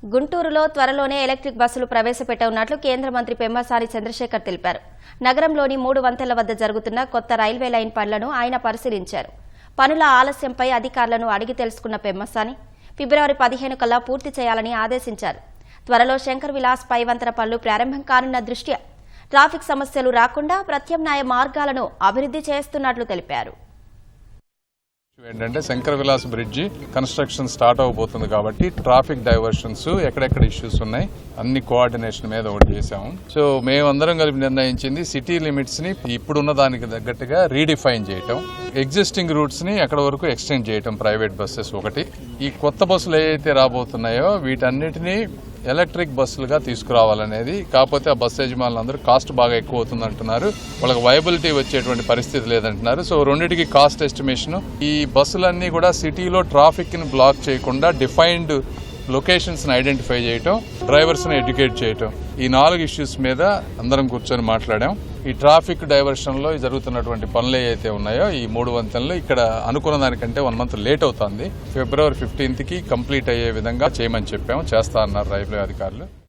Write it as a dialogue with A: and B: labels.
A: గుంటూరులో త్వరలోనే ఎలక్ట్రిక్ బస్సులు ప్రవేశపెట్టనున్నట్లు కేంద్ర మంత్రి పెమ్మసాని చంద్రశేఖర్ తెలిపారు. నగరంలోని 3 వంతెనల వద్ద జరుగుతున్న కొత్త రైల్వే లైన్ పనులను ఆయన పరిశీలించారు. పనుల ఆలస్యంపై అధికారులను అడిగి తెలుసుకున్న పెమ్మసాని ఫిబ్రవరి 15 కల్లా పూర్తి చేయాలని ఆదేశించారు. త్వరలో శంకర్ విలాస్ పై వంతెన పనులు ప్రారంభం కానున్న దృష్ట్యా ట్రాఫిక్ సమస్యలు రాకుండా ప్రత్యామ్నాయ మార్గాలను అభివృద్ధి చేస్తున్నట్లు తెలిపారు.
B: ఏంటంటే Shankar Vilas bridge construction start అవబోతుంది కాబట్టి ట్రాఫిక్ డైవర్షన్స్ ఎక్కడెక్కడ ఇష్యూస్ ఉన్నాయి అన్ని కోఆర్డినేషన్ మీద ఒకటి చేశాము. సో మేమందరం కలిపి నిర్ణయించింది సిటీ లిమిట్స్ ని ఇప్పుడున్న దానికి తగ్గట్టుగా రీడిఫైన్ చేయటం, ఎగ్జిస్టింగ్ రూట్స్ ని ఎక్కడ వరకు ఎక్స్టెండ్ చేయటం, ప్రైవేట్ బస్సెస్ ఒకటి. ఈ కొత్త బస్సులు ఏవైతే రాబోతున్నాయో వీటన్నిటినీ ఎలక్ట్రిక్ బస్సులుగా తీసుకురావాలనేది. కాకపోతే ఆ బస్సు యజమానులందరూ కాస్ట్ బాగా ఎక్కువ అవుతుంది అంటున్నారు, వాళ్ళకి వైబిలిటీ వచ్చేటువంటి పరిస్థితి లేదంటున్నారు. సో రెండింటికి కాస్ట్ ఎస్టిమేషన్. ఈ బస్సులన్నీ కూడా సిటీలో ట్రాఫిక్ ని బ్లాక్ చేయకుండా డిఫైన్డ్ లొకేషన్స్ ని ఐడెంటిఫై చేయటం, డ్రైవర్స్ ని ఎడ్యుకేట్ చేయటం, ఈ 4 ఇష్యూస్ మీద అందరం కూర్చొని మాట్లాడాం. ఈ ట్రాఫిక్ డైవర్షన్ లో జరుగుతున్నటువంటి పనులు ఏవైతే ఉన్నాయో ఈ 3 వంతెనలు ఇక్కడ అనుకున్న దానికంటే 1 మంత్ లేట్ అవుతుంది. ఫిబ్రవరి 15కి కంప్లీట్ అయ్యే విధంగా చేయమని చెప్పాము. చేస్తా అన్నారు రైల్వే అధికారులు.